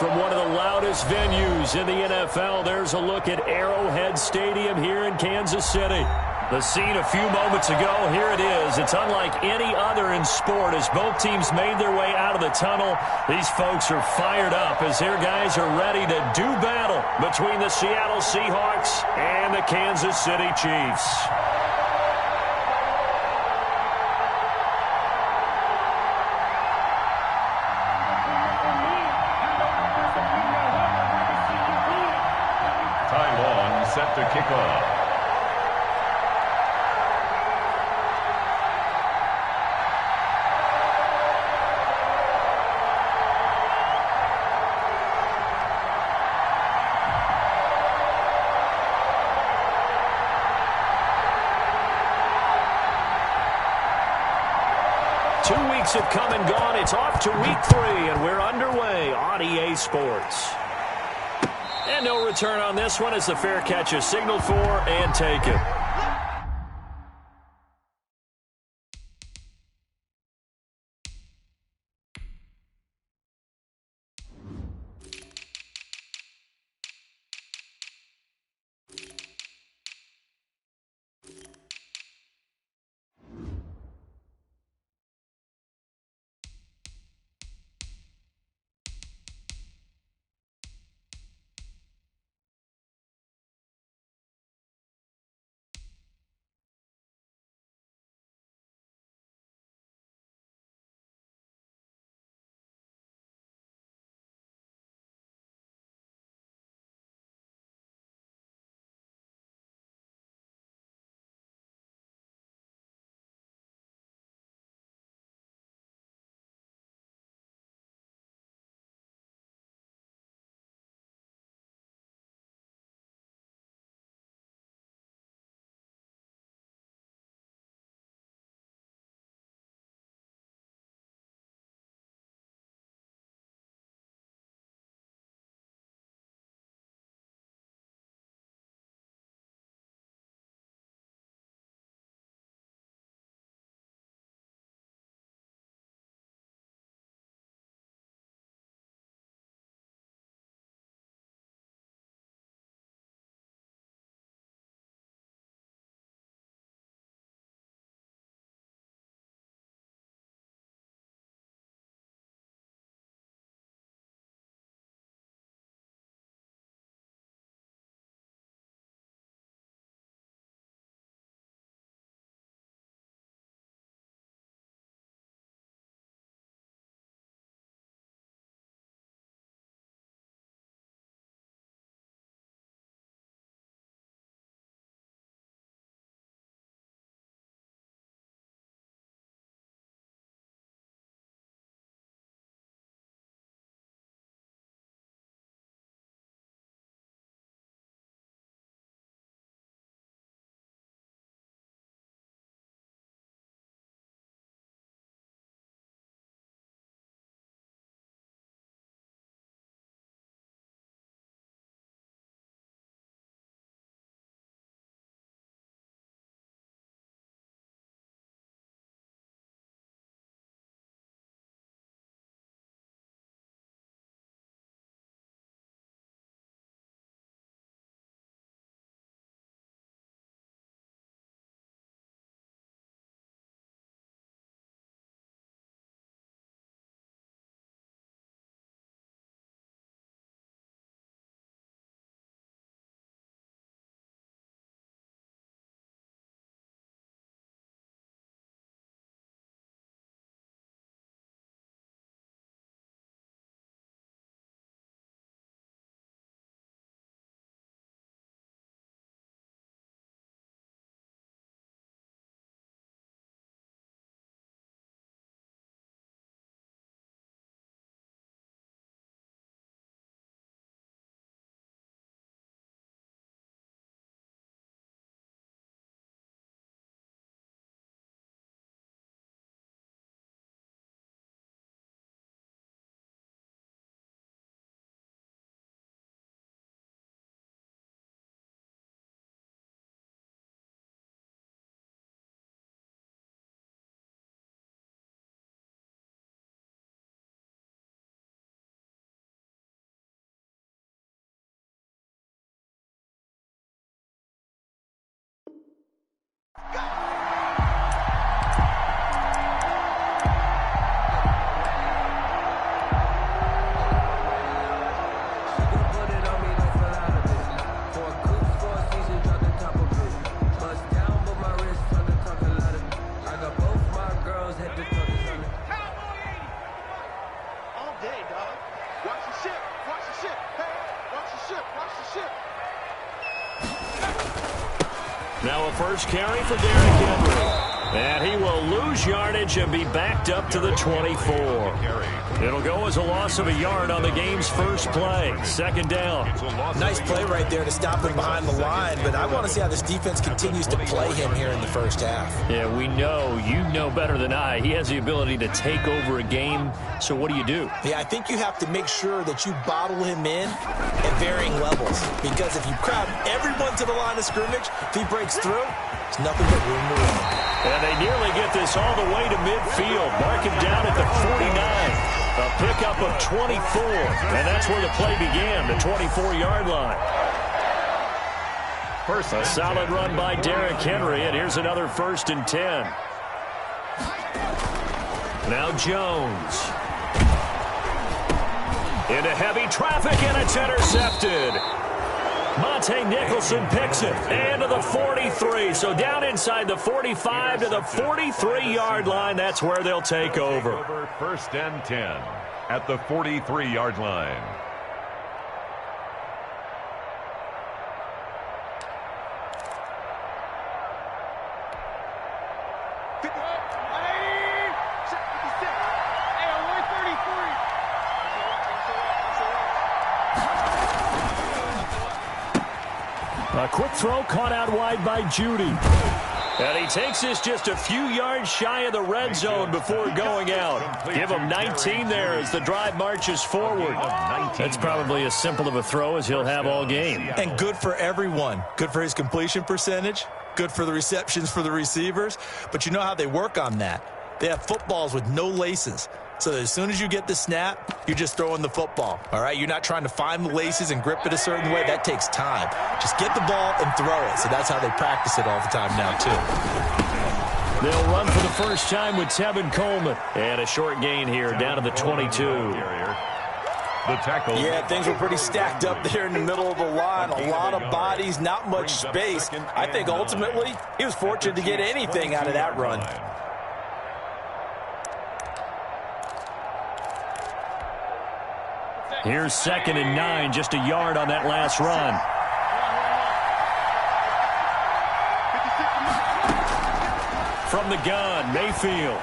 from one of the loudest venues in the NFL. There's a look at Arrowhead Stadium here in Kansas City. The scene a few moments ago, here it is. It's unlike any other in sport as both teams made their way out of the tunnel. These folks are fired up as their guys are ready to do battle between the Seattle Seahawks and the Kansas City Chiefs. Set to kick off. Two weeks have come and gone. It's off to week 3, and we're underway on EA Sports. And no return on this one as the fair catch is signaled for and taken. Now a first carry for Derrick Henry. And he will lose yardage and be backed up to the 24. It'll go as a loss of a yard on the game's first play. Second down. Nice play right there to stop him behind the line, but I want to see how this defense continues to play him here in the first half. Yeah, we know, you know better than I, he has the ability to take over a game. So what do you do? Yeah, I think you have to make sure that you bottle him in at varying levels, because if you crowd everyone to the line of scrimmage, if he breaks through, there's nothing but room to run. And they nearly get this all the way to midfield. Mark him down at the 49. A pickup of 24. And that's where the play began, the 24-yard line. A solid run by Derrick Henry, and here's another 1st and 10. Now Jones. Into heavy traffic, and it's intercepted. Monte Nicholson picks it, and to the 43. So down inside the 45 to the 43-yard line. That's where they'll take over. 1st and 10 at the 43-yard line. A quick throw caught out wide by Judy. And he takes this just a few yards shy of the red zone before going out. Give him 19 there as the drive marches forward. That's probably as simple of a throw as he'll have all game. And good for everyone. Good for his completion percentage. Good for the receptions for the receivers. But you know how they work on that. They have footballs with no laces. So as soon as you get the snap, you're just throwing the football. All right, you're not trying to find the laces and grip it a certain way. That takes time. Just get the ball and throw it. So that's how they practice it all the time now, too. They'll run for the first time with Tevin Coleman. And a short gain here down to the 22. The tackle. Yeah, things were pretty stacked up there in the middle of the line. A lot of bodies, not much space. I think ultimately he was fortunate to get anything out of that run. Here's 2nd and 9, just a yard on that last run. From the gun, Mayfield.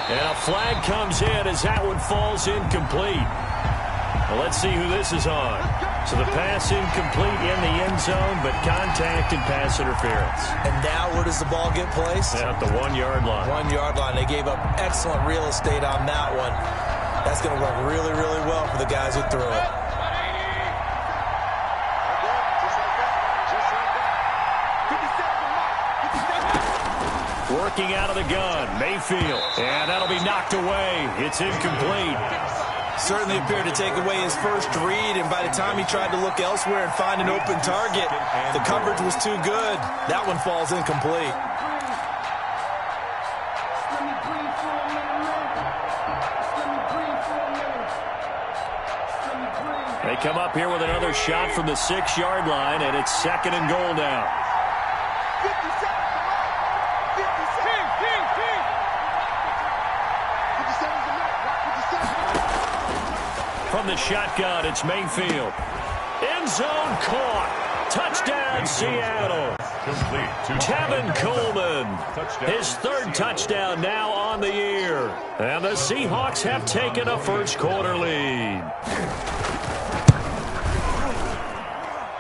And a flag comes in as that one falls incomplete. Well, let's see who this is on. So the pass incomplete in the end zone, but contact and pass interference. And now where does the ball get placed? At the 1-yard line. 1-yard line. They gave up excellent real estate on that one. That's going to work really, really well for the guys who threw it. Working out of the gun, Mayfield. And that'll be knocked away. It's incomplete. Certainly appeared to take away his first read, and by the time he tried to look elsewhere and find an open target, the coverage was too good. That one falls incomplete. They come up here with another shot from the 6-yard line, and it's 2nd and goal now. From the shotgun, it's Mayfield. End zone caught. Touchdown, Seattle. Tevin Coleman. His 3rd touchdown now on the year. And the Seahawks have taken a first-quarter lead.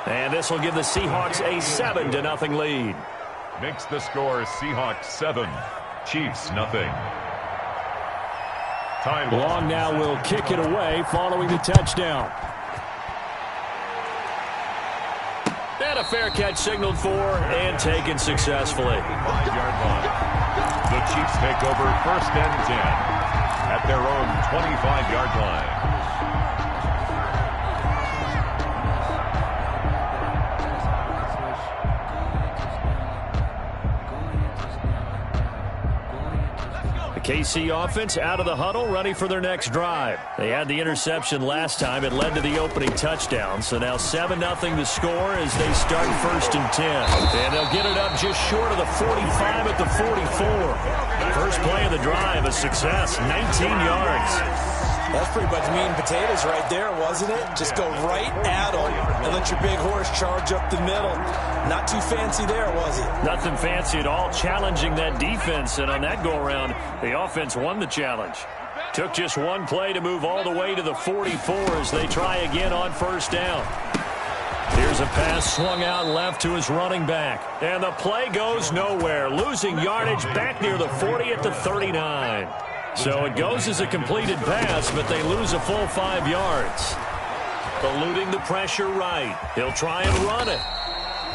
And this will give the Seahawks a 7-0 lead. Makes the score Seahawks 7, Chiefs nothing. Long now will kick it away following the touchdown. And a fair catch signaled for and taken successfully. 5-yard line. The Chiefs take over 1st and 10 at their own 25-yard line. KC offense out of the huddle, ready for their next drive. They had the interception last time. It led to the opening touchdown. So now 7-0 the score as they start 1st and 10. And they'll get it up just short of the 45 at the 44. First play of the drive, a success, 19 yards. That's pretty much meat and potatoes right there, wasn't it? Just go right at them and let your big horse charge up the middle. Not too fancy there, was it? Nothing fancy at all, challenging that defense. And on that go-around, the offense won the challenge. Took just one play to move all the way to the 44 as they try again on 1st down. Here's a pass swung out left to his running back. And the play goes nowhere. Losing yardage back near the 40 at the 39. So it goes as a completed pass, but they lose a full 5 yards. Eluding the pressure right. He'll try and run it.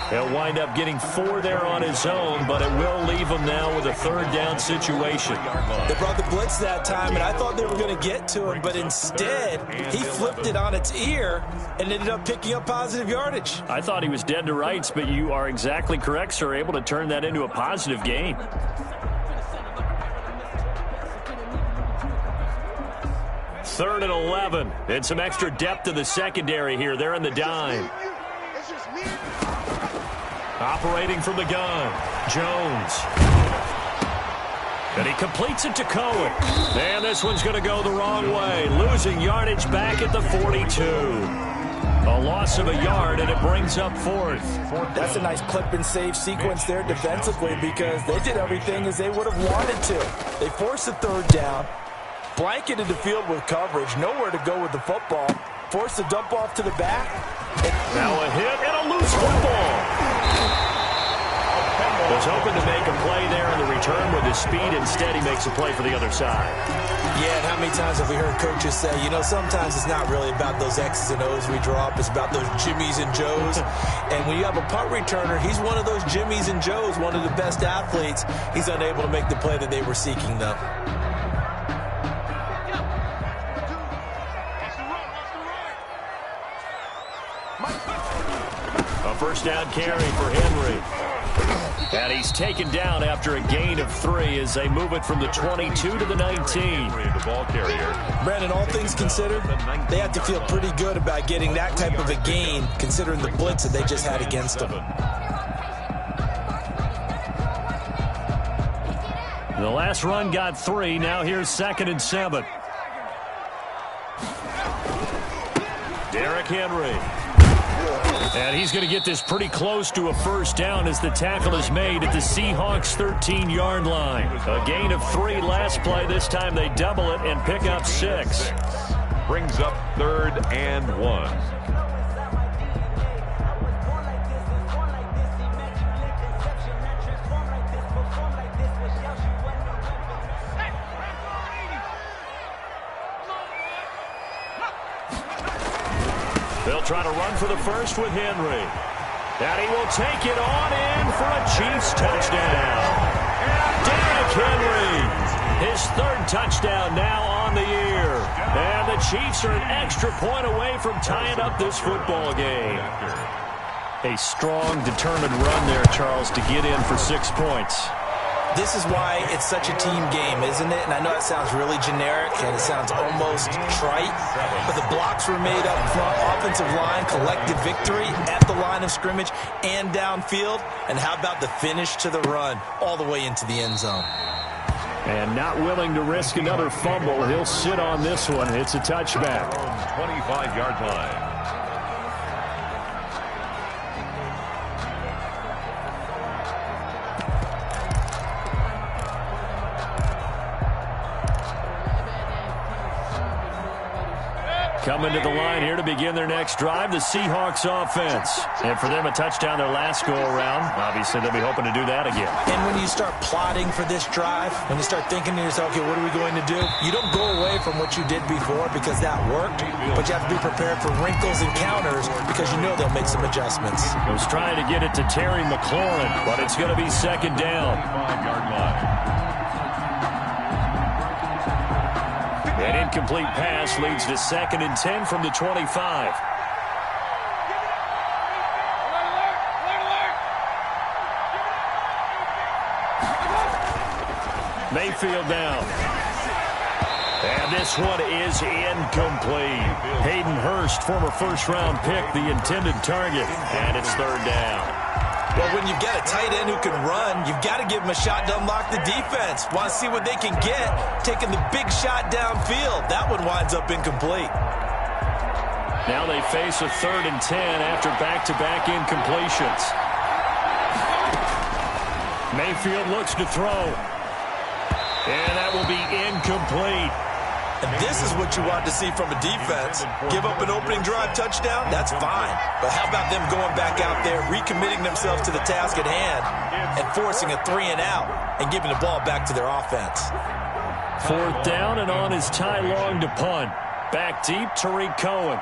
He'll wind up getting 4 there on his own, but it will leave him now with a 3rd down situation. They brought the blitz that time, and I thought they were going to get to him, but instead, he flipped it on its ear and ended up picking up positive yardage. I thought he was dead to rights, but you are exactly correct, sir, able to turn that into a positive gain. 3rd and 11. And some extra depth to the secondary here. They're in the dime. Operating from the gun, Jones. And he completes it to Cohen. And this one's going to go the wrong way. Losing yardage back at the 42. A loss of a yard, and it brings up 4th. That's a nice clip and save sequence there defensively because they did everything as they would have wanted to. They forced the 3rd down. Blanketed the field with coverage, nowhere to go with the football, forced to dump off to the back. Now a hit and a loose football. Was hoping to make a play there on the return with his speed. Instead, he makes a play for the other side. Yeah, and how many times have we heard coaches say, you know, sometimes it's not really about those X's and O's we draw up. It's about those Jimmies and Joes. And when you have a punt returner, he's one of those Jimmies and Joes, one of the best athletes. He's unable to make the play that they were seeking, though. A 1st down carry for Henry. And he's taken down after a gain of 3 as they move it from the 22 to the 19. The ball carrier. Brandon, all things considered, they have to feel pretty good about getting that type of a gain considering the blitz that they just had against them. The last run got 3. Now here's 2nd and 7. Derrick Henry. And he's going to get this pretty close to a 1st down as the tackle is made at the Seahawks' 13-yard line. A gain of 3 last play. This time they double it and pick up 6. Brings up 3rd and 1. They'll try to run for the first with Henry. And he will take it on in for a Chiefs touchdown. Derrick Henry, his 3rd touchdown now on the year. And the Chiefs are an extra point away from tying up this football game. A strong, determined run there, Charles, to get in for 6 points. This is why it's such a team game, isn't it? And I know it sounds really generic and it sounds almost trite, but the blocks were made up front, offensive line, collective victory at the line of scrimmage and downfield. And how about the finish to the run all the way into the end zone? And not willing to risk another fumble, he'll sit on this one. It's a touchback. 25-yard line. Coming to the line here to begin their next drive, the Seahawks offense. And for them, a touchdown their last go-around. Obviously, they'll be hoping to do that again. And when you start plotting for this drive, when you start thinking to yourself, okay, what are we going to do? You don't go away from what you did before because that worked, but you have to be prepared for wrinkles and counters because you know they'll make some adjustments. He was trying to get it to Terry McLaurin, but it's going to be 2nd down. 25-yard line. An incomplete pass leads to 2nd and 10 from the 25. Mayfield down. And this one is incomplete. Hayden Hurst, former first-round pick, the intended target. And it's third down. Well, when you've got a tight end who can run, you've got to give him a shot to unlock the defense. Want to see what they can get, taking the big shot downfield. That one winds up incomplete. Now they face a 3rd and 10 after back-to-back incompletions. Mayfield looks to throw. And that will be incomplete. And this is what you want to see from a defense. Give up an opening drive touchdown, that's fine. But how about them going back out there, recommitting themselves to the task at hand, and forcing a 3-and-out and giving the ball back to their offense. 4th down, and on is Ty Long to punt. Back deep, Tariq Cohen.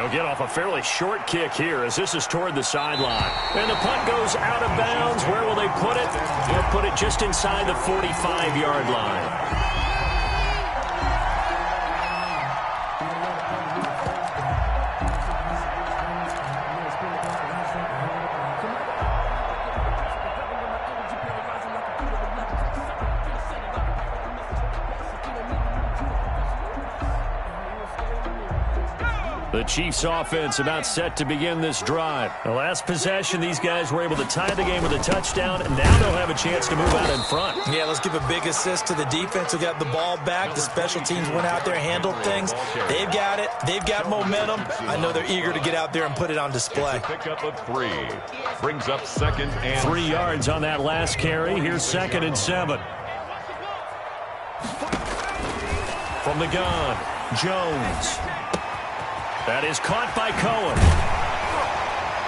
He'll get off a fairly short kick here as this is toward the sideline. And the punt goes out of bounds. Where will they put it? They'll put it just inside the 45-yard line. The Chiefs offense about set to begin this drive. The last possession, these guys were able to tie the game with a touchdown, and now they'll have a chance to move out in front. Yeah, let's give a big assist to the defense who got the ball back. The special teams went out there, handled things. They've got it. They've got momentum. I know they're eager to get out there and put it on display. Pick up of 3. Brings up 2nd and 3 yards on that last carry. Here's 2nd and 7. From the gun, Jones. That is caught by Cohen.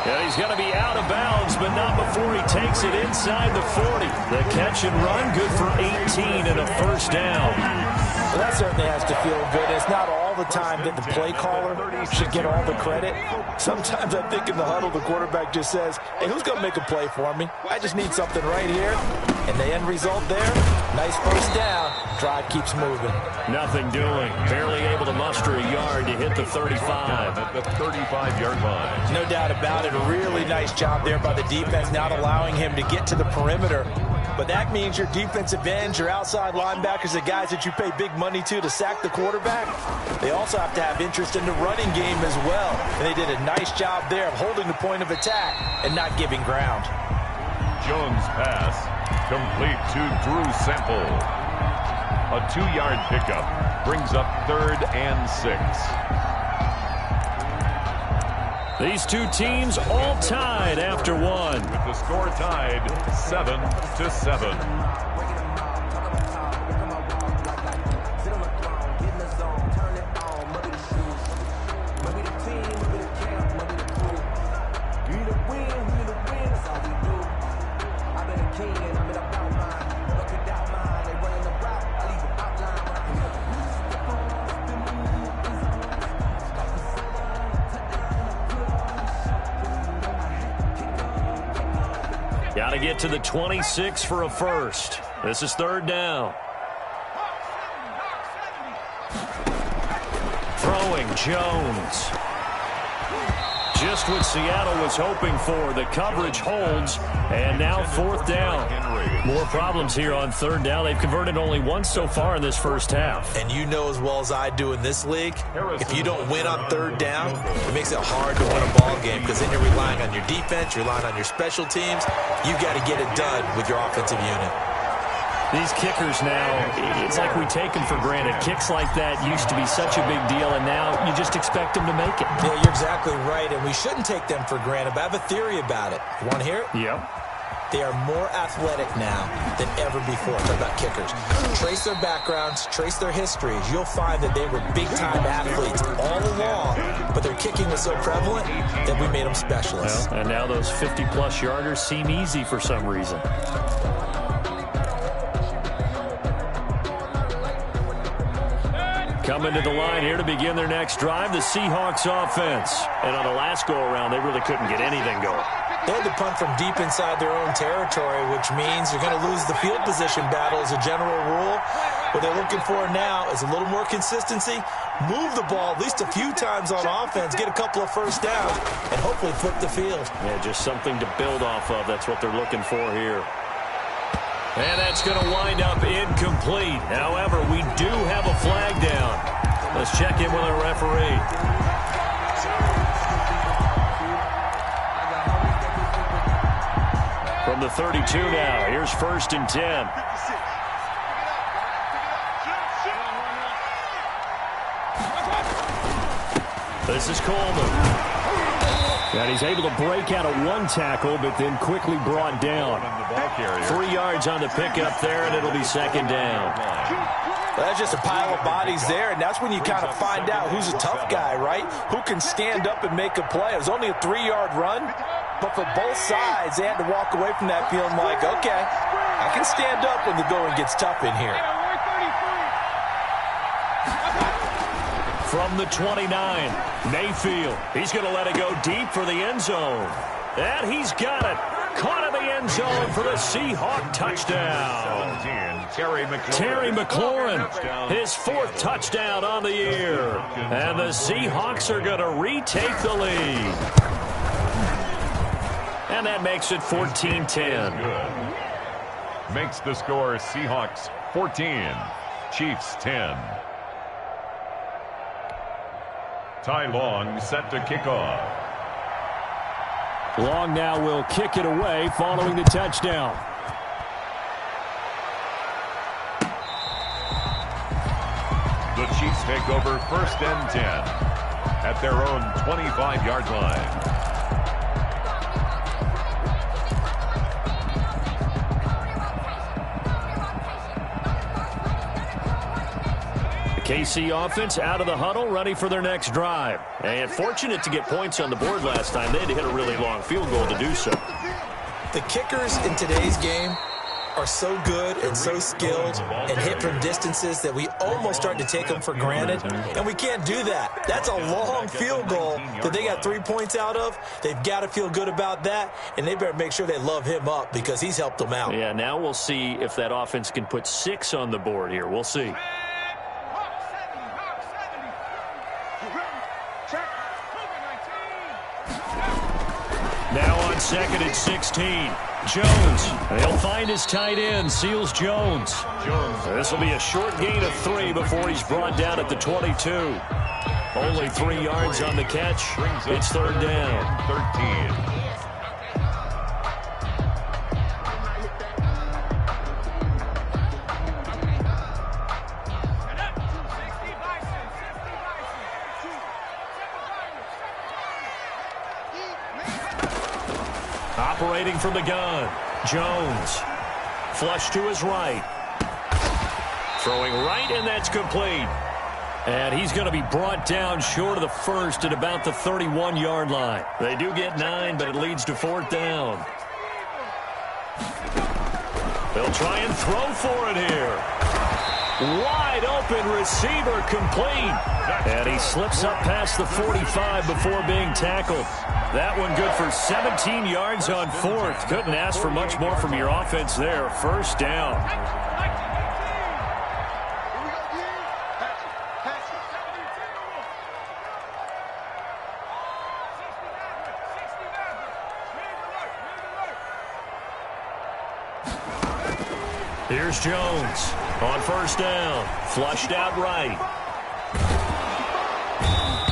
Yeah, he's going to be out of bounds, but not before he takes it inside the 40. The catch and run, good for 18 and a first down. Well, that certainly has to feel good. It's not all the time that the play caller should get all the credit. Sometimes I think in the huddle, the quarterback just says, hey, who's going to make a play for me? I just need something right here. And the end result there, nice first down. Drive keeps moving. Nothing doing. Barely able to muster a yard to hit the 35. At the 35-yard line. No doubt about it. A really nice job there by the defense, not allowing him to get to the perimeter. But that means your defensive ends, your outside linebackers, the guys that you pay big money to sack the quarterback, they also have to have interest in the running game as well. And they did a nice job there of holding the point of attack and not giving ground. Jones pass. Complete to Drew Sample. A 2-yard pickup. Brings up 3rd and 6. These two teams all tied after one. With the score tied 7-7. Got to get to the 26 for a first. This is 3rd down. Throwing Jones. Just what Seattle was hoping for. The coverage holds, and now 4th down. More problems here on 3rd down. They've converted only once so far in this first half. And you know as well as I do in this league, if you don't win on 3rd down, it makes it hard to win a ball game because then you're relying on your defense, you're relying on your special teams. You got to get it done with your offensive unit. These kickers now, it's like we take them for granted. Kicks like that used to be such a big deal, and now you just expect them to make it. Yeah, you're exactly right, and we shouldn't take them for granted, but I have a theory about it. You want to hear it? Yep. They are more athletic now than ever before. Talk about kickers. Trace their backgrounds, trace their histories. You'll find that they were big-time athletes all along, but their kicking was so prevalent that we made them specialists. Well, and now those 50-plus yarders seem easy for some reason. Coming to the line here to begin their next drive, the Seahawks offense. And on the last go-around, they really couldn't get anything going. They had to punt from deep inside their own territory, which means you're going to lose the field position battle as a general rule. What they're looking for now is a little more consistency, move the ball at least a few times on offense, get a couple of first downs, and hopefully flip the field. Yeah, just something to build off of. That's what they're looking for here. And that's going to wind up incomplete. However, we do have a flag down. Let's check in with our referee. From the 32 now, here's 1st and 10. This is Coleman. And he's able to break out of one tackle, but then quickly brought down. 3 yards on the pickup there, and it'll be 2nd down. Well, that's just a pile of bodies there, and that's when you kind of find out who's a tough guy, right? Who can stand up and make a play. It was only a 3-yard run, but for both sides, they had to walk away from that feeling like, okay, I can stand up when the going gets tough in here. From the 29, Mayfield. He's going to let it go deep for the end zone. And he's got it. Caught in the end zone for the Seahawk touchdown. Terry McLaurin, his 4th touchdown on the year. And the Seahawks are going to retake the lead. And that makes it 14-10. Makes the score Seahawks 14, Chiefs 10. Ty Long set to kick off. Long now will kick it away following the touchdown. The Chiefs take over 1st and 10 at their own 25-yard line. KC offense out of the huddle, ready for their next drive. And fortunate to get points on the board last time. They had to hit a really long field goal to do so. The kickers in today's game are so good and so skilled and hit from distances that we almost start to take them for granted. And we can't do that. That's a long field goal that they got 3 points out of. They've got to feel good about that, and they better make sure they love him up because he's helped them out. Yeah, now we'll see if that offense can put 6 on the board here. We'll see. Now on 2nd and 16. Jones. He'll find his tight end. Seals Jones. This will be a short gain of 3 before he's brought down at the 22. Only 3 yards on the catch. It's 3rd down. 13. Operating from the gun, Jones. Flush to his right. Throwing right, and that's complete. And he's going to be brought down short of the 1st at about the 31-yard line. They do get 9, but it leads to 4th down. They'll try and throw for it here. Wide open receiver complete. And he slips up past the 45 before being tackled. That one good for 17 yards on 4th. Couldn't ask for much more from your offense there. 1st down. Here's Jones on 1st down. Flushed out right.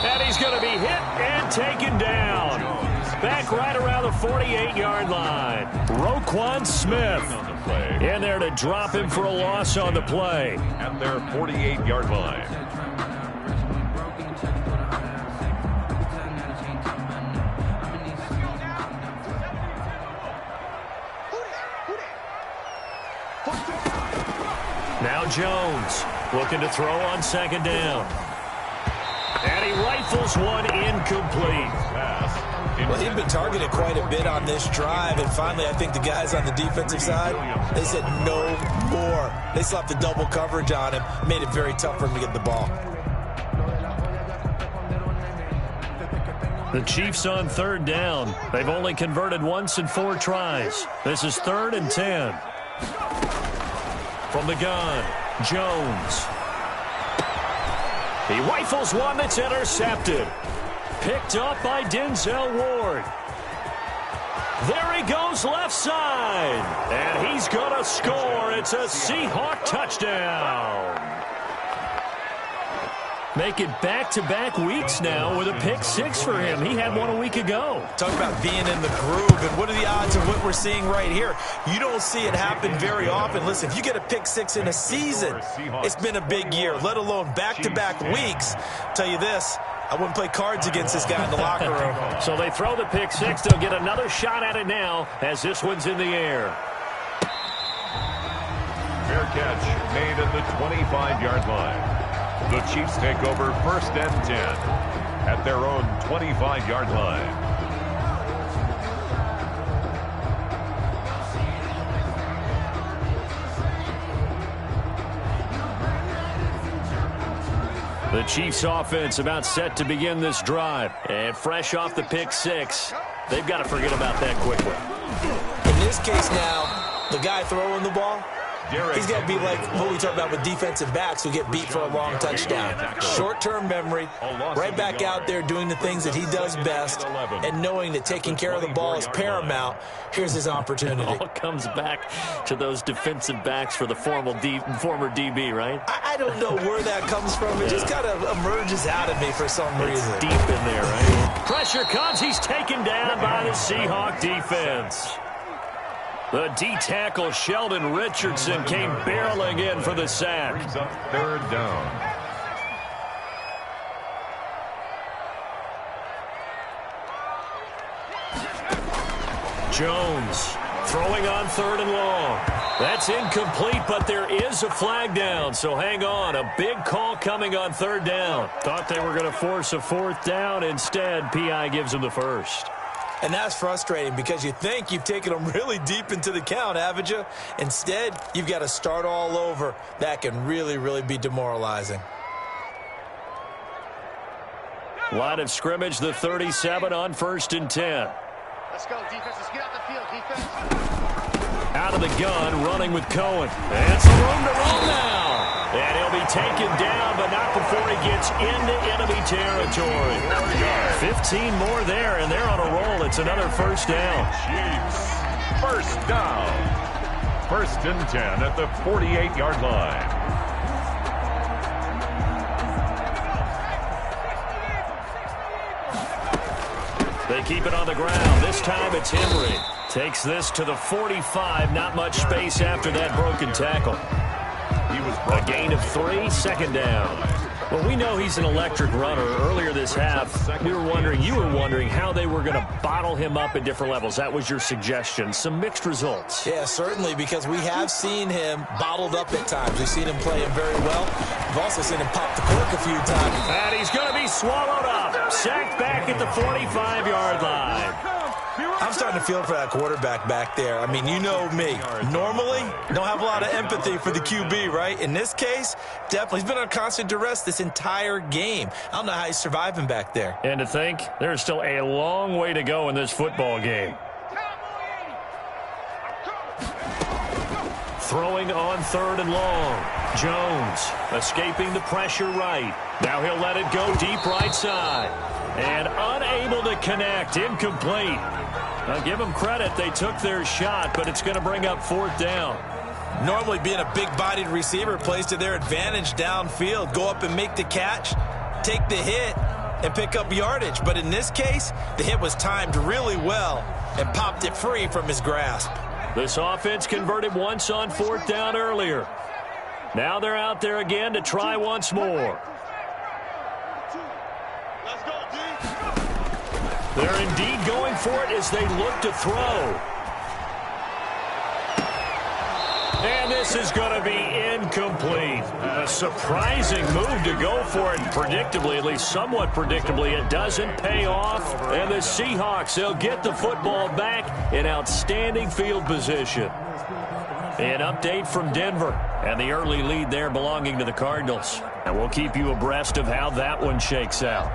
And he's going to be hit and taken down. Back right around the 48-yard line. Roquan Smith in there to drop him for a loss on the play. At their 48-yard line. Now Jones looking to throw on 2nd down. And he rifles one incomplete. Well, he'd been targeted quite a bit on this drive, and finally I think the guys on the defensive side, they said no more. They slapped the double coverage on him, made it very tough for him to get the ball. The Chiefs on 3rd down. They've only converted once in 4 tries. This is 3rd and 10. From the gun, Jones. He rifles one that's intercepted. Picked up by Denzel Ward. There he goes left side. And he's going to score. It's a Seahawk touchdown. Make it back-to-back weeks now with a pick six for him. He had one a week ago. Talk about being in the groove, and what are the odds of what we're seeing right here? You don't see it happen very often. Listen, if you get a pick six in a season, it's been a big year, let alone back-to-back weeks. Tell you this, I wouldn't play cards against this guy in the locker room. So they throw the pick six. They'll get another shot at it now as this one's in the air. Fair catch made at the 25-yard line. The Chiefs take over 1st and 10 at their own 25-yard line. The Chiefs offense about set to begin this drive. And fresh off the pick six, they've got to forget about that quickly. In this case now, the guy throwing the ball, he's got to be like what we talk about with defensive backs who get beat for a long touchdown. Short-term memory, right back out there doing the things that he does best, and knowing that taking care of the ball is paramount. Here's his opportunity. It all comes back to those defensive backs for the former DB, right? I don't know where that comes from. It just kind of emerges out of me for some reason. It's deep in there, right? Pressure comes. He's taken down by the Seahawk defense. The D-tackle Sheldon Richardson came barreling in for the sack. Brings up 3rd down. Jones throwing on 3rd and long. That's incomplete, but there is a flag down, so hang on. A big call coming on 3rd down. Thought they were going to force a 4th down. Instead, P.I. gives them the first. And that's frustrating because you think you've taken them really deep into the count, haven't you? Instead, you've got to start all over. That can really, really be demoralizing. Line of scrimmage, the 37 on 1st and 10. Let's go, defense. Let's get out the field, defense. Out of the gun, running with Cohen. And some room to roll now. And he'll be taken down, but not before he gets into enemy territory. 15 more there, and they're on a roll. It's another 1st down. Chiefs, 1st down. 1st and 10 at the 48-yard line. They keep it on the ground. This time it's Henry. Takes this to the 45. Not much space after that broken tackle. A gain of 3, 2nd down. Well, we know he's an electric runner. Earlier this half, you were wondering how they were going to bottle him up at different levels. That was your suggestion. Some mixed results. Yeah, certainly, because we have seen him bottled up at times. We've seen him playing very well. We've also seen him pop the cork a few times. And he's going to be swallowed up. Sacked back at the 45-yard line. I'm starting to feel for that quarterback back there. I mean, you know me. Normally, don't have a lot of empathy for the QB, right? In this case, definitely. He's been on constant duress this entire game. I don't know how he's surviving back there. And to think, there's still a long way to go in this football game. Throwing on 3rd and long. Jones escaping the pressure right. Now he'll let it go deep right side. And unable to connect. Incomplete. Now give them credit. They took their shot, but it's going to bring up 4th down. Normally being a big-bodied receiver plays to their advantage downfield. Go up and make the catch, take the hit, and pick up yardage. But in this case, the hit was timed really well and popped it free from his grasp. This offense converted once on 4th down earlier. Now they're out there again to try once more. They're indeed going for it as they look to throw. And this is going to be incomplete. A surprising move to go for it. Predictably, at least somewhat predictably, it doesn't pay off. And the Seahawks, they'll get the football back in outstanding field position. An update from Denver. And the early lead there belonging to the Cardinals. And we'll keep you abreast of how that one shakes out.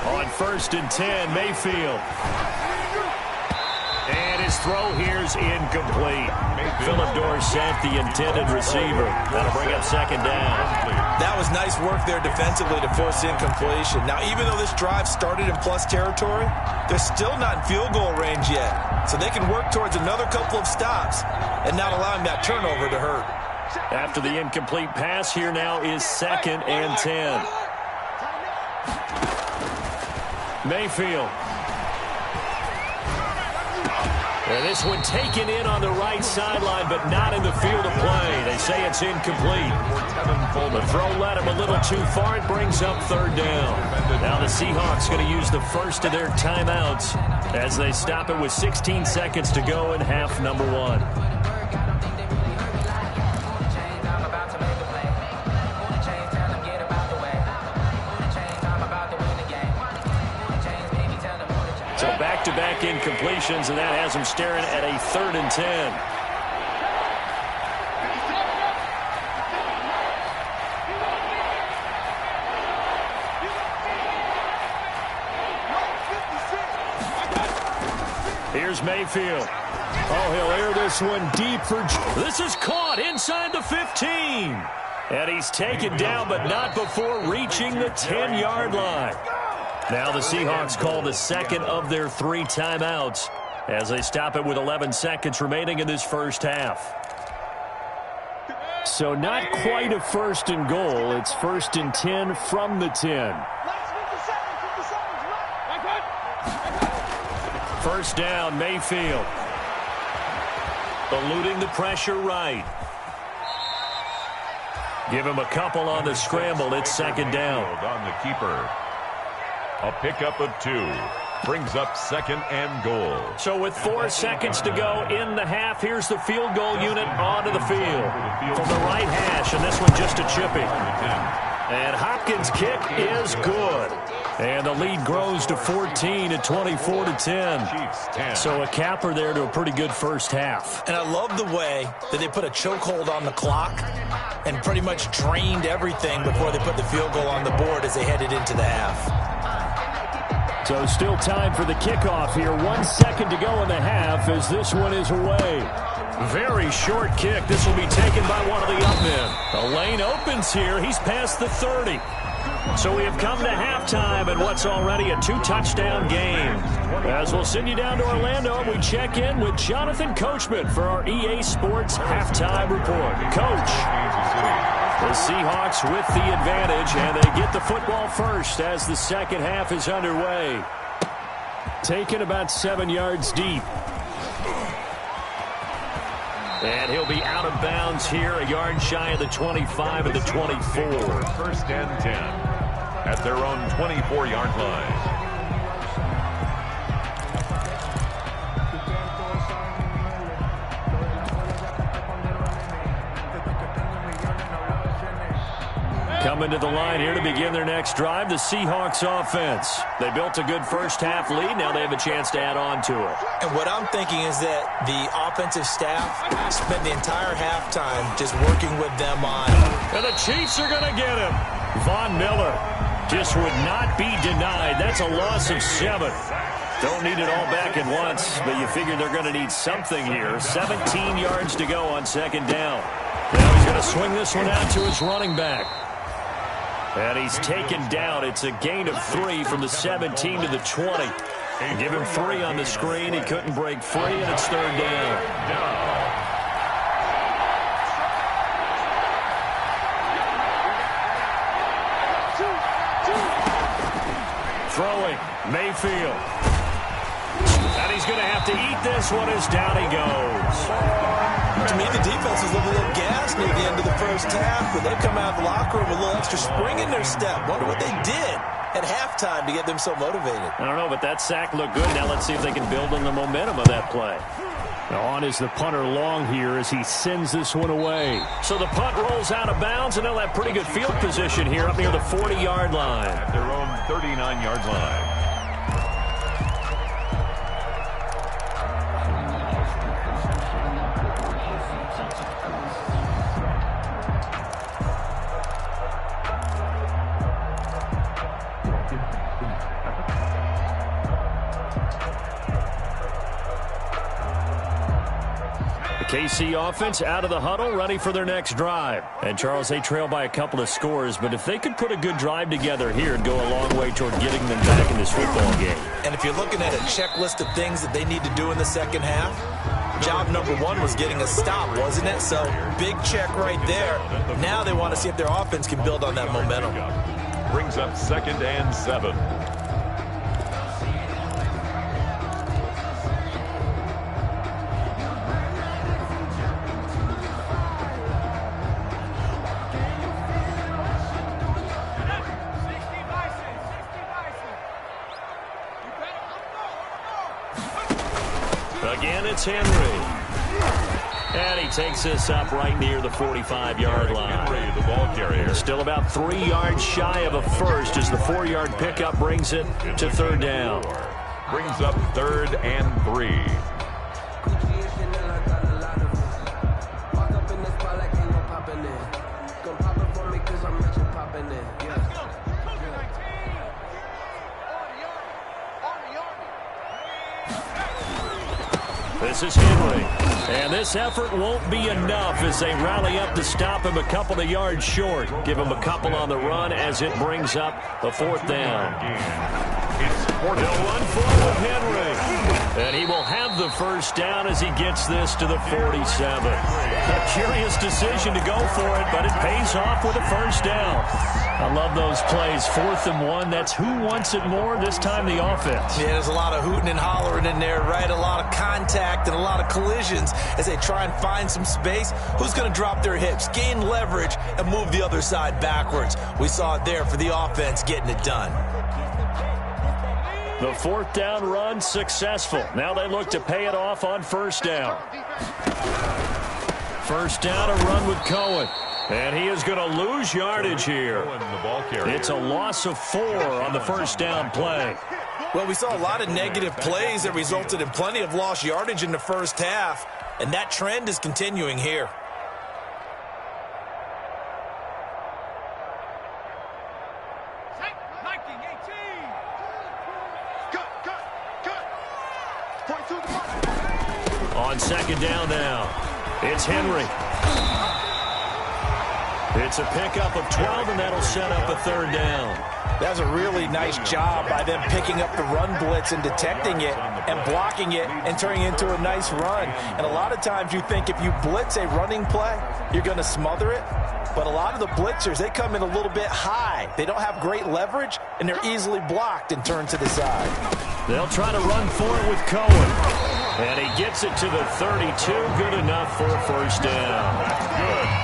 On 1st and 10, Mayfield. And his throw here's incomplete. Philip Dorsett, the intended receiver. That'll bring up 2nd down. That was nice work there defensively to force incompletion. Now, even though this drive started in plus territory, they're still not in field goal range yet. So they can work towards another couple of stops and not allowing that turnover to hurt. After the incomplete pass, here now is 2nd and 10. Mayfield. And this one taken in on the right sideline, but not in the field of play. They say it's incomplete. The throw led him a little too far. It brings up 3rd down. Now the Seahawks going to use the first of their timeouts as they stop it with 16 seconds to go in half number 1. So back-to-back incompletions, and that has him staring at a 3rd and 10. Here's Mayfield. Oh, he'll air this one deep for... This is caught inside the 15. And he's taken down, but not before reaching the 10-yard line. Now the Seahawks call the second of their 3 timeouts as they stop it with 11 seconds remaining in this first half. So not quite a 1st and goal. It's 1st and 10 from the 10. 1st down, Mayfield. Eluding the pressure right. Give him a couple on the scramble. It's 2nd down. On the keeper. A pickup of 2. Brings up 2nd and goal. So with 4 seconds to go in the half, here's the field goal unit onto the field. From the right hash, and this one just a chipping. And Hopkins' kick is good. And the lead grows to 14 at 24-10. So a capper there to a pretty good first half. And I love the way that they put a chokehold on the clock and pretty much drained everything before they put the field goal on the board as they headed into the half. So still time for the kickoff here. 1 second to go in the half as this one is away. Very short kick. This will be taken by one of the up men. The lane opens here. He's past the 30. So we have come to halftime in what's already a 2-touchdown game. As we'll send you down to Orlando, and we check in with Jonathan Coachman for our EA Sports Halftime Report. Coach, the Seahawks with the advantage, and they get the football first as the second half is underway. Taken about 7 yards deep. And he'll be out of bounds here, a yard shy of the 25 of the 24. 1st and 10 at their own 24-yard line. Coming to the line here to begin their next drive, the Seahawks offense. They built a good first half lead. Now they have a chance to add on to it. And what I'm thinking is that the offensive staff spent the entire halftime just working with them on. And the Chiefs are going to get him. Von Miller just would not be denied. That's a loss of 7. Don't need it all back at once, but you figure they're going to need something here. 17 yards to go on 2nd down. Now he's going to swing this one out to his running back. And he's taken down. It's a gain of 3 from the 17 to the 20. Give him 3 on the screen. He couldn't break free, and it's 3rd down. Throwing, Mayfield. And he's going to have to eat this one as down he goes. To me, the defense was a little gassed near the end of the first half, but they come out of the locker room with a little extra spring in their step. Wonder what they did at halftime to get them so motivated. I don't know, but that sack looked good. Now let's see if they can build on the momentum of that play. Now on is the punter Long here as he sends this one away. So the punt rolls out of bounds, and they'll have pretty good field position here up near the 40-yard line. At their own 39-yard line. KC offense out of the huddle, ready for their next drive. And, Charles, they trail by a couple of scores, but if they could put a good drive together here, it'd go a long way toward getting them back in this football game. And if you're looking at a checklist of things that they need to do in the second half, job number one was getting a stop, wasn't it? So, big check right there. Now they want to see if their offense can build on that momentum. Brings up 2nd and 7. Again, it's Henry. And he takes this up right near the 45-yard line. Henry, the ball carrier. Still about 3 yards shy of a first as the 4-yard pickup brings it to 3rd down. Brings up 3rd and 3. This is Henry. And this effort won't be enough as they rally up to stop him a couple of yards short. Give him a couple on the run as it brings up the 4th down. They'll run forward Henry. And he will have the first down as he gets this to the 47. A curious decision to go for it, but it pays off with a first down. I love those plays. 4th and 1. That's who wants it more, this time the offense. Yeah, there's a lot of hooting and hollering in there, right? A lot of contact and a lot of collisions as they try and find some space. Who's going to drop their hips, gain leverage, and move the other side backwards? We saw it there for the offense getting it done. The 4th down run successful. Now they look to pay it off on 1st down. 1st down, a run with Cohen. And he is going to lose yardage here. It's a loss of 4 on the 1st down play. Well, we saw a lot of negative plays that resulted in plenty of lost yardage in the first half, and that trend is continuing here. On 2nd down now, it's Henry. It's a pickup of 12, and that'll set up a 3rd down. That's a really nice job by them picking up the run blitz and detecting it and blocking it and turning it into a nice run. And a lot of times you think if you blitz a running play, you're going to smother it. But a lot of the blitzers, they come in a little bit high. They don't have great leverage, and they're easily blocked and turned to the side. They'll try to run for it with Cohen. And he gets it to the 32. Good enough for a first down.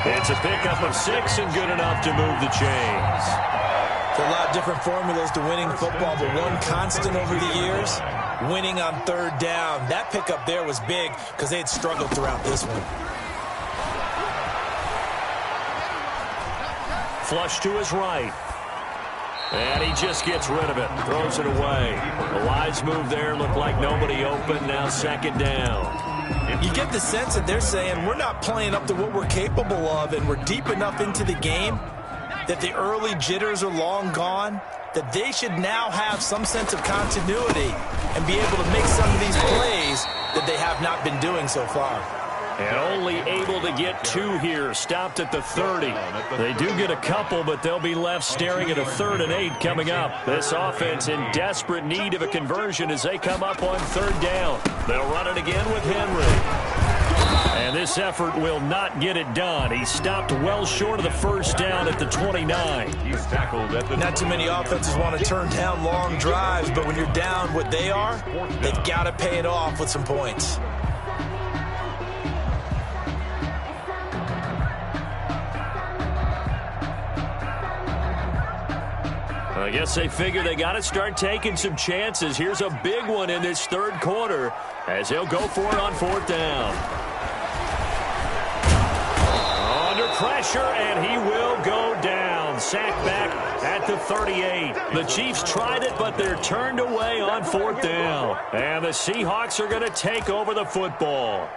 It's a pickup of 6 and good enough to move the chains. There's a lot of different formulas to winning football, but one constant over the years, winning on 3rd down. That pickup there was big because they had struggled throughout this one. Flush to his right. And he just gets rid of it. Throws it away. A wise move there. Looked like nobody open. Now 2nd down. You get the sense that they're saying we're not playing up to what we're capable of, and we're deep enough into the game that the early jitters are long gone, that they should now have some sense of continuity and be able to make some of these plays that they have not been doing so far. And only able to get 2 here. Stopped at the 30. They do get a couple, but they'll be left staring at a 3rd and 8 coming up. This offense in desperate need of a conversion as they come up on 3rd down. They'll run it again with Henry. And this effort will not get it done. He stopped well short of the first down at the 29. He's tackled at the... Not too many offenses want to turn down long drives, but when you're down what they are, they've got to pay it off with some points. I guess they figure they got to start taking some chances. Here's a big one in this 3rd quarter as they'll go for it on 4th down. Under pressure, and he will go down. Sacked back at the 38. The Chiefs tried it, but they're turned away on 4th down. And the Seahawks are going to take over the football.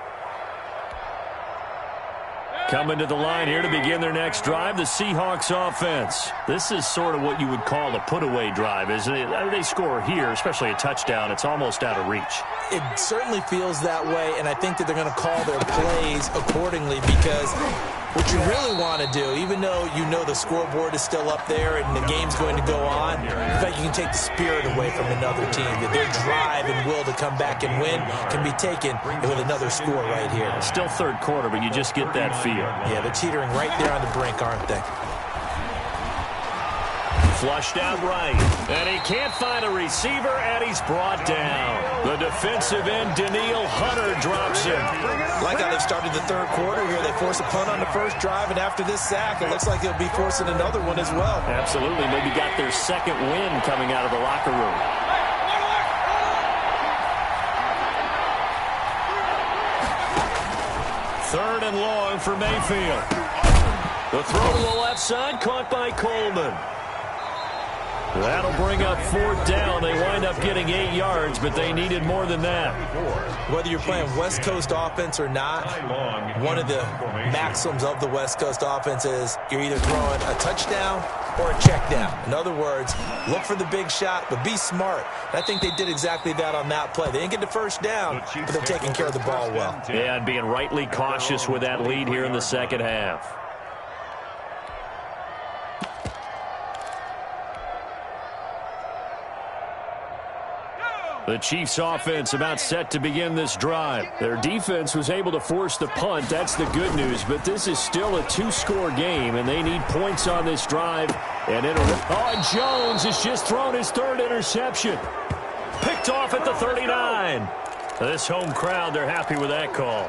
Coming to the line here to begin their next drive, the Seahawks offense. This is sort of what you would call a put-away drive, isn't it? They score here, especially a touchdown. It's almost out of reach. It certainly feels that way, and I think that they're going to call their plays accordingly, because what you really want to do, even though you know the scoreboard is still up there and the game's going to go on, in fact, you can take the spirit away from another team. That their drive and will to come back and win can be taken with another score right here. Still third quarter, but you just get that feel. Yeah, they're teetering right there on the brink, aren't they? Flushed out right, and he can't find a receiver, and he's brought down. The defensive end, Danielle Hunter, drops him. Like how they started the third quarter here. They forced a punt on the first drive, and after this sack, it looks like they'll be forcing another one as well. Absolutely. Maybe got their second win coming out of the locker room. Third and long for Mayfield. The throw to the left side, caught by Coleman. That'll bring up fourth down. They wind up getting 8 yards, but they needed more than that. Whether you're playing West Coast offense or not, one of the maxims of the West Coast offense is you're either throwing a touchdown or a check down. In other words, look for the big shot, but be smart. And I think they did exactly that on that play. They didn't get the first down, but they're taking care of the ball well. Yeah, and being rightly cautious with that lead here in the second half. The Chiefs offense about set to begin this drive. Their defense was able to force the punt. That's the good news. But this is still a 2-score game, and they need points on this drive. And Jones has just thrown his third interception. Picked off at the 39. This home crowd, they're happy with that call.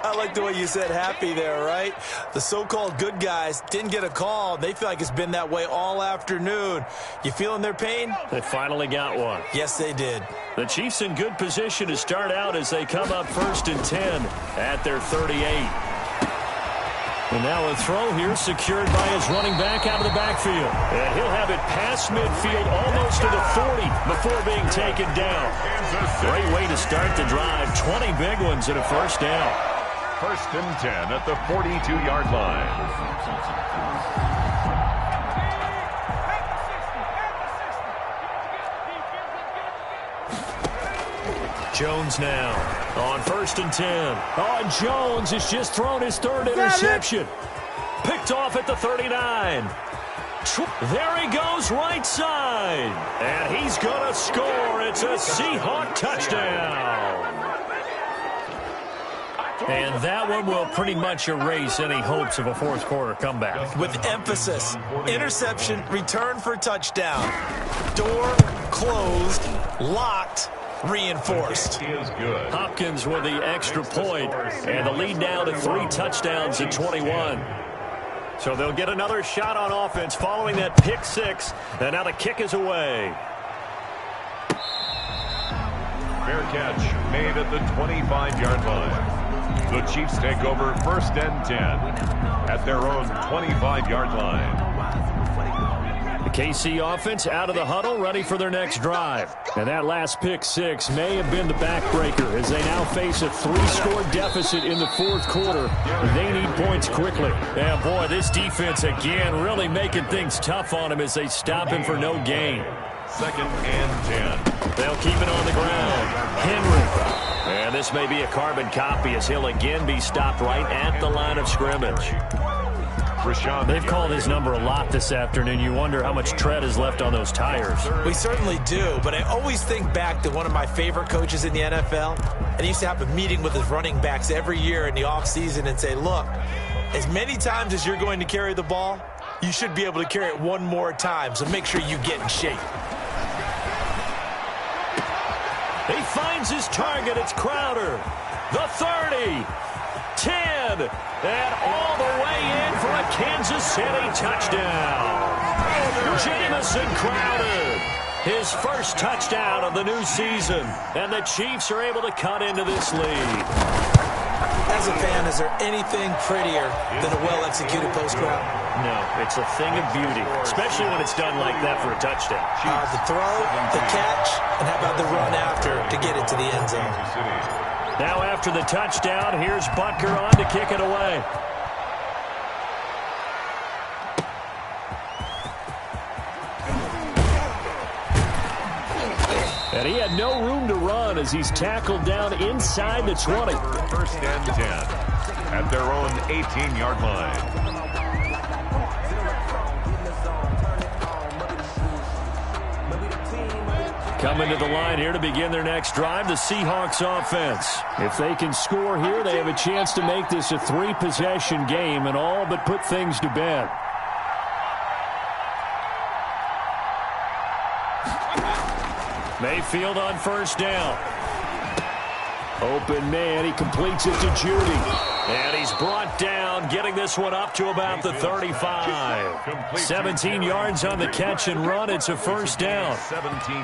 I like the way you said happy there, right? The so-called good guys didn't get a call. They feel like it's been that way all afternoon. You feeling their pain? They finally got one. Yes, they did. The Chiefs in good position to start out as they come up 1st and 10 at their 38. And now a throw here secured by his running back out of the backfield. And he'll have it past midfield almost to the 40 before being taken down. Great way to start the drive. 20 big ones and a first down. 1st and 10 at the 42-yard line. Jones now on 1st and 10. Oh, Jones has just thrown his third interception. Picked off at the 39. There he goes right side. And he's going to score. It's a Seahawk touchdown. And that one will pretty much erase any hopes of a fourth quarter comeback. With emphasis, interception, return for touchdown. Door closed, locked, reinforced. Hopkins with the extra point, and the lead now to 3 touchdowns at 21. So they'll get another shot on offense following that pick 6, and now the kick is away. Fair catch made at the 25-yard line. The Chiefs take over 1st and 10 at their own 25-yard line. The KC offense out of the huddle, ready for their next drive. And that last pick 6 may have been the backbreaker as they now face a 3-score deficit in the fourth quarter. They need points quickly. Yeah, boy, this defense again really making things tough on him as they stop him for no gain. 2nd and 10. They'll keep it on the ground. Henry. And this may be a carbon copy as he'll again be stopped right at the line of scrimmage. They've called his number a lot this afternoon. You wonder how much tread is left on those tires. We certainly do, but I always think back to one of my favorite coaches in the NFL. And he used to have a meeting with his running backs every year in the offseason and say, look, as many times as you're going to carry the ball, you should be able to carry it one more time, so make sure you get in shape. He finds his target. It's Crowder. The 30. 10. And all the way in for a Kansas City touchdown. Jamison Crowder. His first touchdown of the new season. And the Chiefs are able to cut into this lead. As a fan, is there anything prettier than a well-executed post route? No, it's a thing of beauty, especially when it's done like that for a touchdown. The throw, the catch, and how about the run after to get it to the end zone? Now after the touchdown, here's Butker on to kick it away. And he had no room to run as he's tackled down inside the 20. First and 10 at their own 18-yard line. Coming to the line here to begin their next drive, the Seahawks offense. If they can score here, they have a chance to make this a 3-possession game and all but put things to bed. Mayfield on first down. Open man, he completes it to Judy. And he's brought down, getting this one up to about the 35. 17 yards on the catch and run. It's a first down.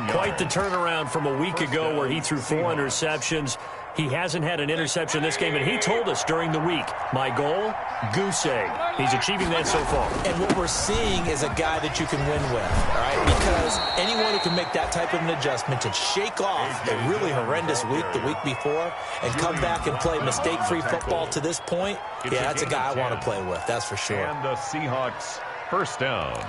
Quite the turnaround from a week ago where he threw 4 interceptions. He hasn't had an interception this game, and he told us during the week, my goal, goose egg. He's achieving that so far. And what we're seeing is a guy that you can win with, all right? Because anyone who can make that type of an adjustment to shake off a really horrendous week the week before and come back and play mistake-free football to this point, yeah, that's a guy I want to play with, that's for sure. And the Seahawks first down.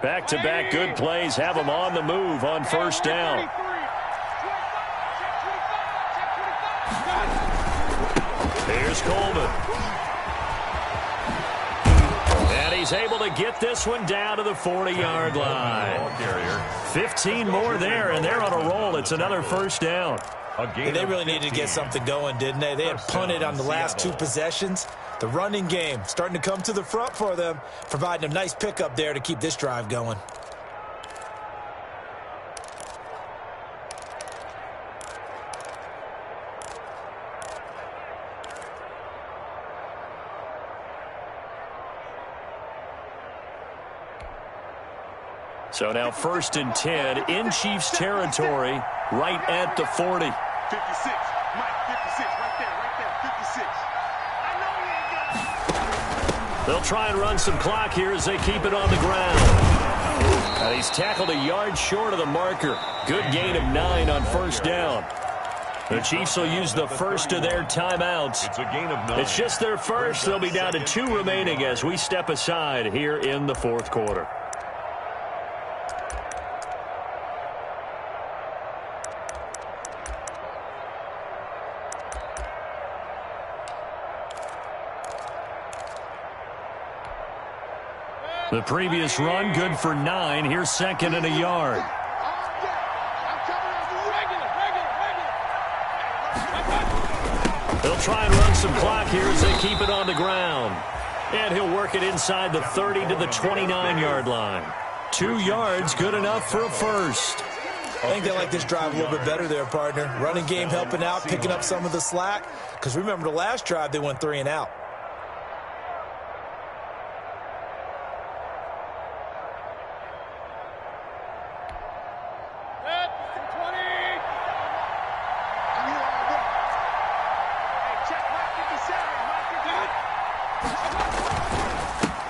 Back-to-back good plays have him on the move on first down. Here's Coleman. And he's able to get this one down to the 40-yard line. 15 more there, and they're on a roll. It's another first down. And they really needed to get something going, didn't they? They had punted on the last 2 possessions. The running game starting to come to the front for them, providing a nice pickup there to keep this drive going. So now first and 10 in Chiefs territory, right at the 40. 56. Mike, 56. Right there. 56. They'll try and run some clock here as they keep it on the ground. And he's tackled a yard short of the marker. Good gain of 9 on first down. The Chiefs will use the first of their timeouts. It's a gain of 9. It's just their first. They'll be down to 2 remaining as we step aside here in the fourth quarter. The previous run, good for 9. Here's second and a yard. They'll try and run some clock here as they keep it on the ground. And he'll work it inside the 30 to the 29-yard line. 2 yards, good enough for a first. I think they like this drive a little bit better there, partner. Running game helping out, picking up some of the slack. Because remember the last drive, they went 3 and out.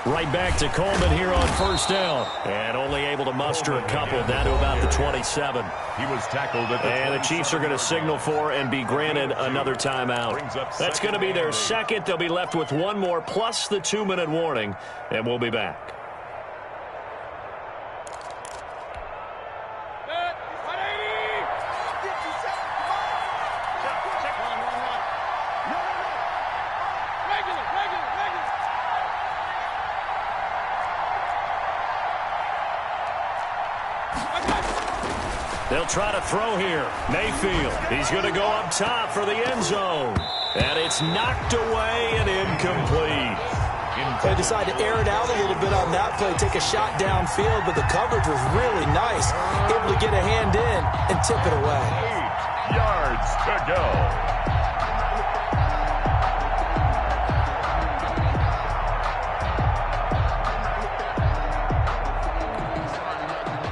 Right back to Coleman here on first down. And only able to muster a couple down to about the 27. He was tackled at the And the Chiefs are going to signal for and be granted another timeout. That's going to be their second. They'll be left with 1 more plus the 2-minute warning. And we'll be back. They'll try to throw here. Mayfield, he's going to go up top for the end zone. And it's knocked away and incomplete. They decided to air it out a little bit on that play, take a shot downfield, but the coverage was really nice. Able to get a hand in and tip it away. 8 yards to go.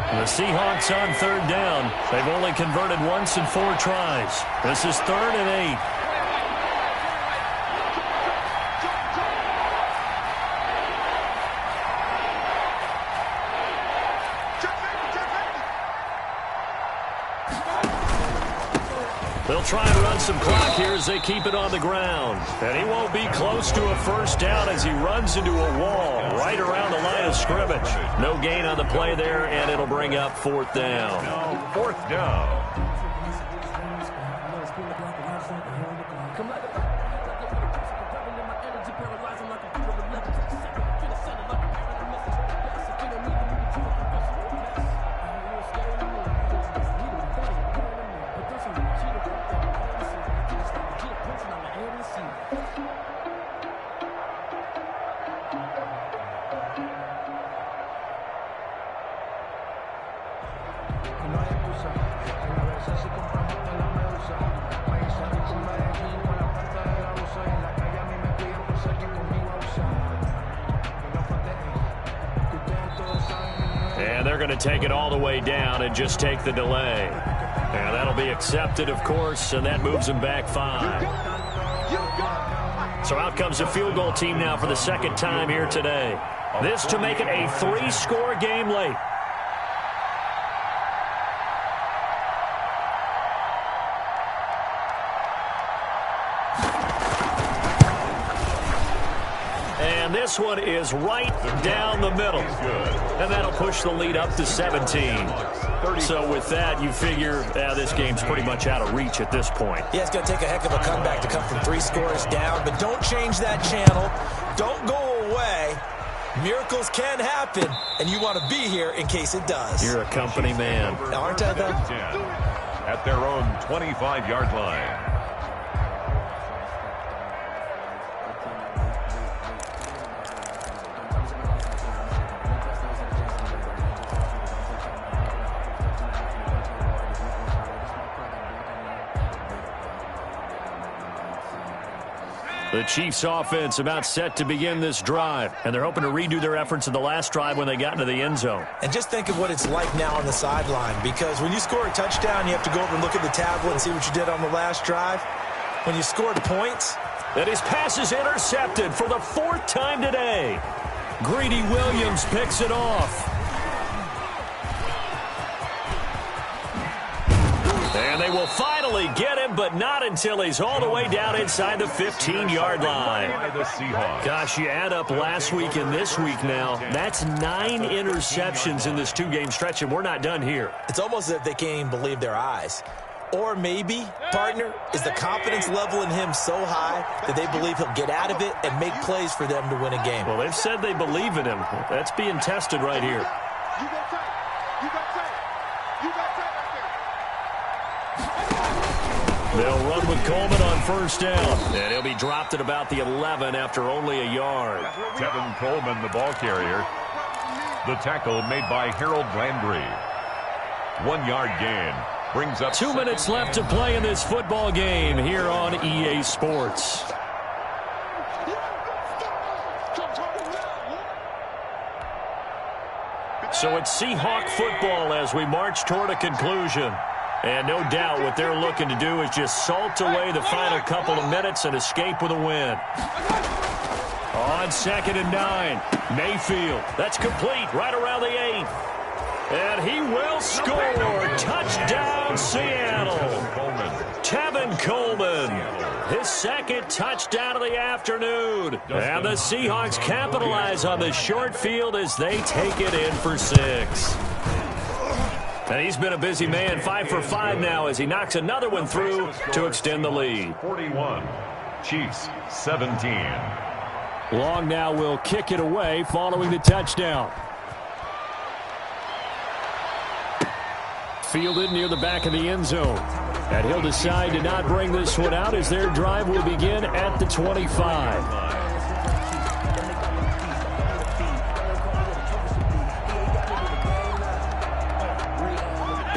The Seahawks on third down. They've only converted once in 4 tries. This is 3rd and 8. They'll try and run some clock here as they keep it on the ground. And he won't be close to a first down as he runs into a wall right around the line of scrimmage. No gain on the play there, and it'll bring up fourth down. Now, fourth down. And they're going to take it all the way down and just take the delay. And that'll be accepted, of course, and that moves them back 5. So out comes the field goal team now for the second time here today. This to make it a 3-score game late. And this one is right down the middle. And that'll push the lead up to 17. So with that, you figure this game's pretty much out of reach at this point. Yeah, it's going to take a heck of a comeback to come from 3 scores down. But don't change that channel. Don't go away. Miracles can happen, and you want to be here in case it does. You're a company man. Aren't I, though? At their own 25-yard line. The Chiefs offense about set to begin this drive, and they're hoping to redo their efforts in the last drive when they got into the end zone. And just think of what it's like now on the sideline, because when you score a touchdown, you have to go over and look at the tablet and see what you did on the last drive. When you scored points. And his pass is intercepted for the 4th time today. Greedy Williams picks it off. And they will finally get him, but not until he's all the way down inside the 15-yard line. Gosh, you add up last week and this week now, that's 9 interceptions in this 2-game stretch, and we're not done here. It's almost as if they can't even believe their eyes. Or maybe, partner, is the confidence level in him so high that they believe he'll get out of it and make plays for them to win a game. Well, they've said they believe in him. That's being tested right here. They'll run with Coleman on first down. And he'll be dropped at about the 11 after only a yard. Tevin Coleman, the ball carrier. The tackle made by Harold Landry. 1-yard gain. Brings up 2 minutes left to play in this football game here on EA Sports. So it's Seahawk football as we march toward a conclusion. And no doubt what they're looking to do is just salt away the final couple of minutes and escape with a win. On 2nd and 9, Mayfield. That's complete right around the 8. And he will score. Touchdown, Seattle. Tevin Coleman. His 2nd touchdown of the afternoon. And the Seahawks capitalize on the short field as they take it in for 6. And he's been a busy man, 5 for 5 now as he knocks another one through to extend the lead. 41, Chiefs 17. Long now will kick it away following the touchdown. Fielded near the back of the end zone. And he'll decide to not bring this one out as their drive will begin at the 25.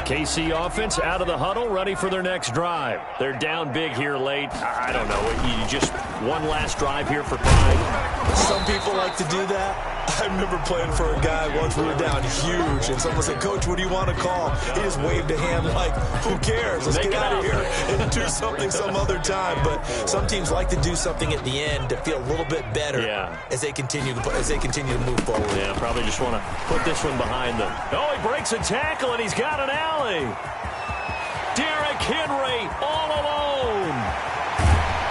KC offense out of the huddle, ready for their next drive. They're down big here late. I don't know. You just one last drive here for 5. Some people like to do that. I remember playing for a guy once. We were down huge, and someone said, "Coach, what do you want to call?" He just waved a hand like, "Who cares? Let's get out of here and do something some other time." But some teams like to do something at the end to feel a little bit better as they continue to move forward. Yeah, probably just want to put this one behind them. Oh, he breaks a tackle, and he's got an alley. Derrick Henry all alone.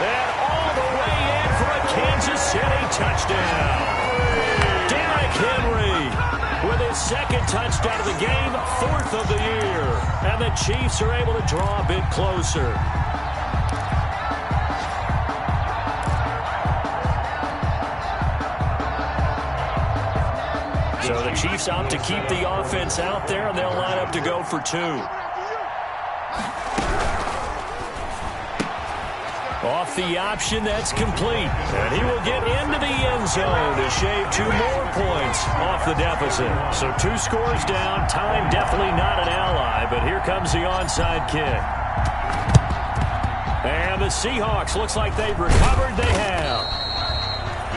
And all the way in for a Kansas City touchdown. Derrick Henry with his second touchdown of the game, 4th of the year. And the Chiefs are able to draw a bit closer. So the Chiefs opt to keep the offense out there, and they'll line up to go for 2. Off the option, that's complete. And he will get into the end zone to shave 2 more points off the deficit. So 2 scores down. Time definitely not an ally, but here comes the onside kick. And the Seahawks, looks like they've recovered. They have.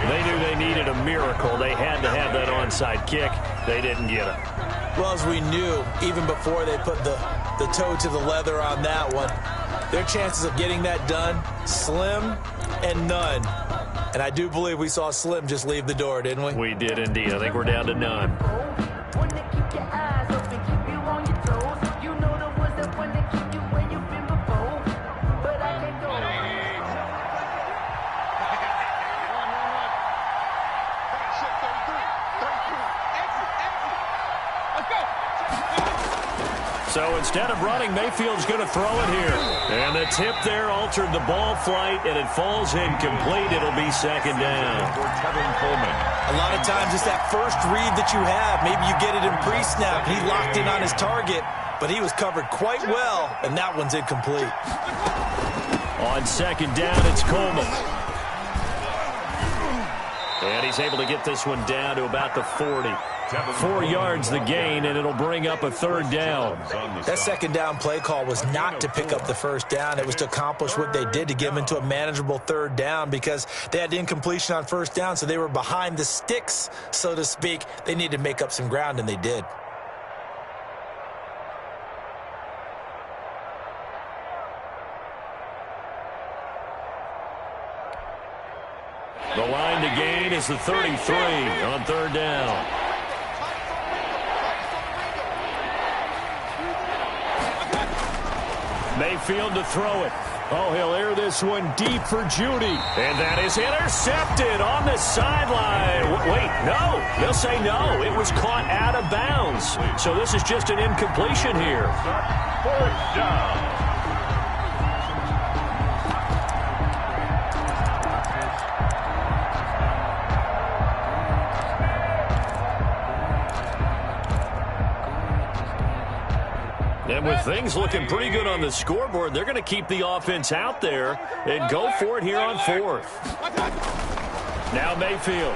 They knew they needed a miracle. They had to have that onside kick. They didn't get it. Well, as we knew, even before they put the toe to the leather on that one, their chances of getting that done, slim and none. And I do believe we saw Slim just leave the door, didn't we? We did indeed. I think we're down to none. So instead of running, Mayfield's going to throw it here. And the tip there altered the ball flight, and it falls incomplete. It'll be 2nd down. A lot of times it's that first read that you have. Maybe you get it in pre-snap. He locked in on his target, but he was covered quite well, and that one's incomplete. On 2nd down, it's Coleman. And he's able to get this one down to about the 40. 4 yards the gain, and it'll bring up a 3rd down. That 2nd down play call was not to pick up the 1st down. It was to accomplish what they did, to get them into a manageable 3rd down, because they had incompletion on 1st down, so they were behind the sticks, so to speak. They needed to make up some ground, and they did. The line to gain is the 33 on 3rd down. Mayfield to throw it. Oh, he'll air this one deep for Judy. And that is intercepted on the sideline. Wait, no. They'll say no. It was caught out of bounds. So this is just an incompletion here. 4th down. And with things looking pretty good on the scoreboard, they're going to keep the offense out there and go for it here on 4th. Now Mayfield.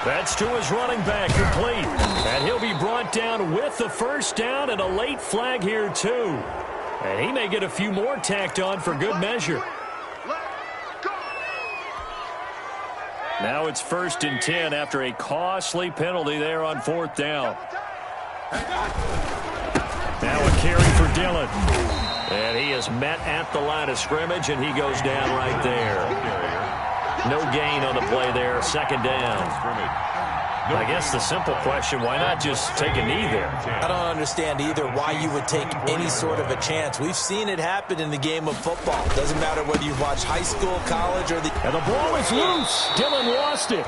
That's to his running back, complete. And he'll be brought down with the 1st down, and a late flag here too. And he may get a few more tacked on for good measure. Now it's 1st and 10 after a costly penalty there on 4th down. Now a carry for Dillon. And he is met at the line of scrimmage, and he goes down right there. No gain on the play there, 2nd down. I guess the simple question, why not just take a knee there? I don't understand either why you would take any sort of a chance. We've seen it happen in the game of football. Doesn't matter whether you watch high school, college, or the... And the ball is loose. Dillon lost it.